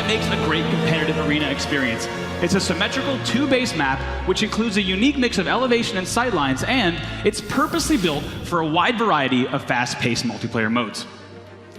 that makes a great competitive arena experience. It's a symmetrical 2-base map, which includes a unique mix of elevation and sightlines, and it's purposely built for a wide variety of fast-paced multiplayer modes.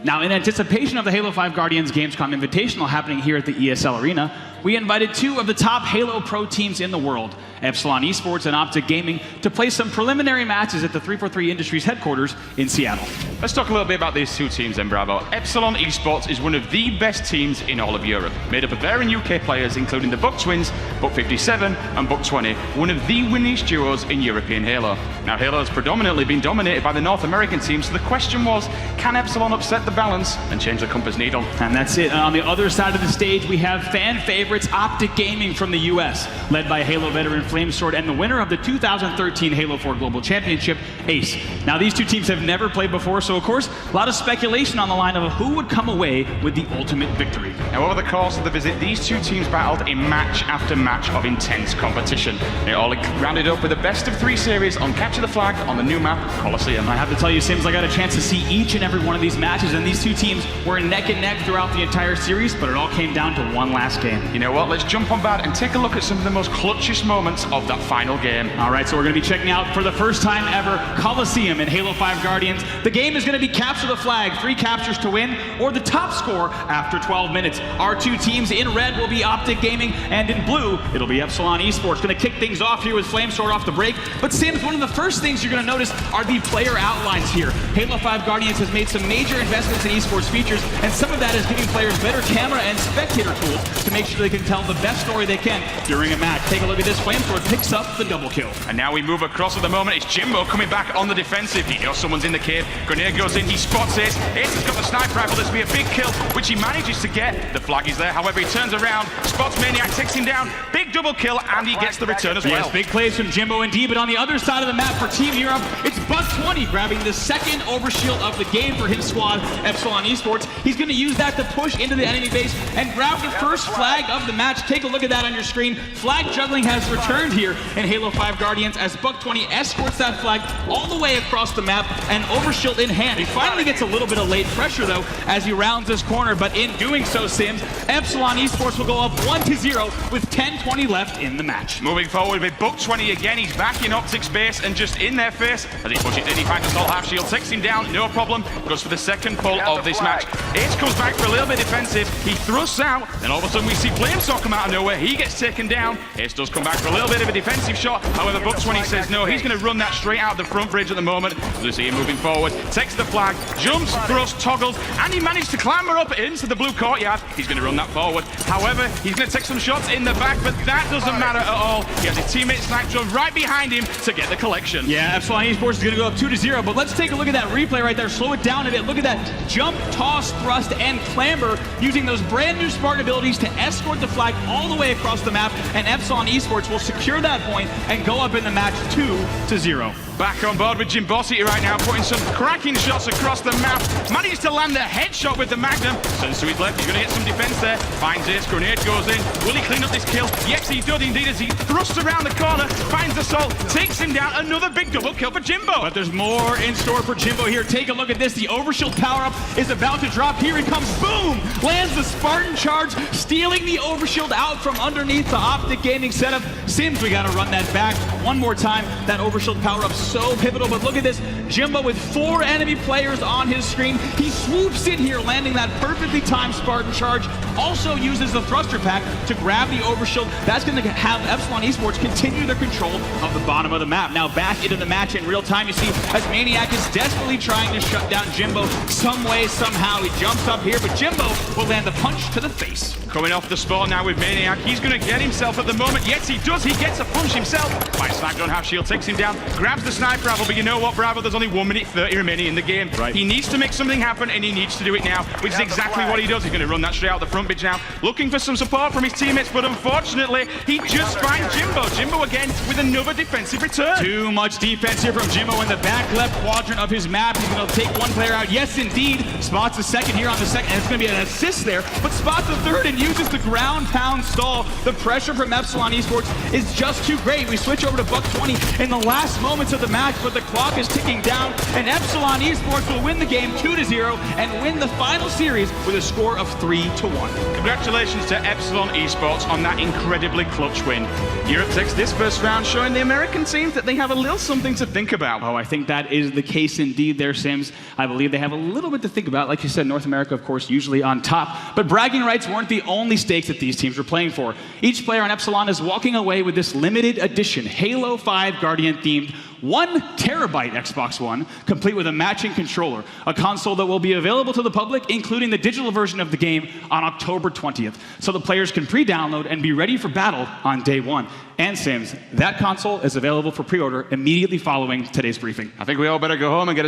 Now, in anticipation of the Halo 5 Guardians Gamescom Invitational happening here at the ESL Arena, we invited 2 of the top Halo Pro teams in the world, Epsilon Esports and Optic Gaming, to play some preliminary matches at the 343 Industries headquarters in Seattle. Let's talk a little bit about these 2 teams then, Bravo. Epsilon Esports is one of the best teams in all of Europe, made up of varying UK players, including the Buck Twins, Buck 57, and Buck 20, one of the winningest duos in European Halo. Now, Halo has predominantly been dominated by the North American team, so the question was, can Epsilon upset the balance and change the compass needle? And that's it. On the other side of the stage, we have fan favorites Optic Gaming from the US, led by Halo veteran Flamesword and the winner of the 2013 Halo 4 Global Championship, Ace. Now, these 2 teams have never played before, so of course, a lot of speculation on the line of who would come away with the ultimate victory. Now, over the course of the visit, these 2 teams battled in match after match of intense competition. It all rounded up with a best of 3 series on Capture the Flag on the new map, Coliseum. I have to tell you, Sims, I got a chance to see each and every one of these matches, and these 2 teams were neck and neck throughout the entire series, but it all came down to one last game. You know what? Let's jump on back and take a look at some of the most clutchest moments of that final game. All right, so we're going to be checking out, for the first time ever, Coliseum in Halo 5 Guardians. The game is going to be Capture the Flag, 3 captures to win, or the top score after 12 minutes. Our 2 teams in red will be Optic Gaming, and in blue, it'll be Epsilon Esports. Going to kick things off here with Flamesword off the break. But Sims, one of the first things you're going to notice are the player outlines here. Halo 5 Guardians has made some major investments in esports features, and some of that is giving players better camera and spectator tools to make sure they can tell the best story they can during a match. Take a look at this. Flamesword picks up the double kill. And now we move across at the moment. It's Jimbo coming back on the defensive. He knows someone's in the cave. Grenade goes in. He spots Ace. Ace has got the sniper rifle. This will be a big kill, which he manages to get. The flag is there. However, he turns around, spots Maniac, takes him down. Big double kill, and he gets the return as well. Yes, big plays from Jimbo indeed, but on the other side of the map for Team Europe, it's Buck 20 grabbing the second overshield of the game for his squad, Epsilon Esports. He's going to use that to push into the enemy base and grab the first flag of the match. Take a look at that on your screen. Flag juggling has returned here in Halo 5 Guardians as Buck 20 escorts that flag all the way across the map and overshield in hand. He finally gets a little bit of late pressure though as he rounds this corner, but in doing so, Sims, Epsilon Esports will go up 1-0 with 10:20 left in the match. Moving forward with Buck 20 again. He's back in Optic's base and just in their face as he pushes in. He finds assault half shield, takes him down, no problem. Goes for the second pull of this match. Ace comes back for a little bit defensive. He thrusts out, and all of a sudden we see Flamesword come out of nowhere. He gets taken down. Ace does come back for a little bit of a defensive shot. However, Buck 20 says no. He's going to run that straight out of the front bridge at the moment. We see him moving forward, takes the flag, jumps, thrusts, toggles, and he managed to clamber up into the blue courtyard. He's going to run that forward. However, he's going to take some shots in the back, but that doesn't matter at all. He has his teammate Sniped right behind him to get the collection. Yeah, Epsilon Esports is going to go up 2-0, but let's take a look at that replay right there. Slow it down a bit. Look at that jump, toss, thrust, and clamber using those brand new Spartan abilities to escort the flag all the way across the map, and Epsilon Esports will secure that point and go up in the match 2-0. Back on board with Jimbosity right now, putting some cracking shots across the map. Manages to land the headshot with the Magnum. Turns to his left, he's going to get some defense there. Finds Ace, grenade goes in. Will he clean up this kill? Yes, he does indeed as he thrusts around the corner, finds Assault, takes him down. Another big double kill for Jimbo. But there's more in store for Jimbo here. Take a look at this. The overshield power-up is about to drop. Here he comes. Boom! Lands the Spartan charge, stealing the overshield out from underneath the Optic Gaming setup. Sims, we got to run that back one more time. That overshield power-up so pivotal, but look at this. Jimbo with 4 enemy players on his screen. He swoops in here, landing that perfectly timed Spartan charge. Also uses the thruster pack to grab the overshield. That's going to have Epsilon Esports continue their control of the bottom of the map. Now back into the match in real time. You see as Maniac is desperately trying to shut down Jimbo some way, somehow. He jumps up here, but Jimbo will land the punch to the face. Coming off the spot now with Maniac. He's going to get himself at the moment. Yes, he does. He gets a punch himself. By sniped on half shield, takes him down, grabs the sniper rifle, but you know what, Bravo? There's only 1 minute 30 remaining in the game. Right. He needs to make something happen, and he needs to do it now, which is exactly what he does. He's going to run that straight out the front bridge now, looking for some support from his teammates, but unfortunately, he just finds Jimbo. Jimbo again with another defensive return. Too much defense here from Jimbo in the back left quadrant of his map. He's going to take one player out. Yes, indeed. Spots the second here on the second, and it's going to be an assist there, but spots the third and uses the ground pound stall. The pressure from Epsilon Esports is just too great. We switch over to Buck 20 in the last moments of the the match, but the clock is ticking down, and Epsilon Esports will win the game 2-0 and win the final series with a score of 3-1. Congratulations to Epsilon Esports on that incredibly clutch win. Europe takes this first round, showing the American teams that they have a little something to think about. Oh, I think that is the case indeed there, Sims. I believe they have a little bit to think about. Like you said, North America, of course, usually on top. But bragging rights weren't the only stakes that these teams were playing for. Each player on Epsilon is walking away with this limited edition Halo 5 Guardian-themed 1 terabyte Xbox One, complete with a matching controller, a console that will be available to the public, including the digital version of the game, on October 20th, so the players can pre-download and be ready for battle on day 1. And Sims, that console is available for pre-order immediately following today's briefing. I think we all better go home and get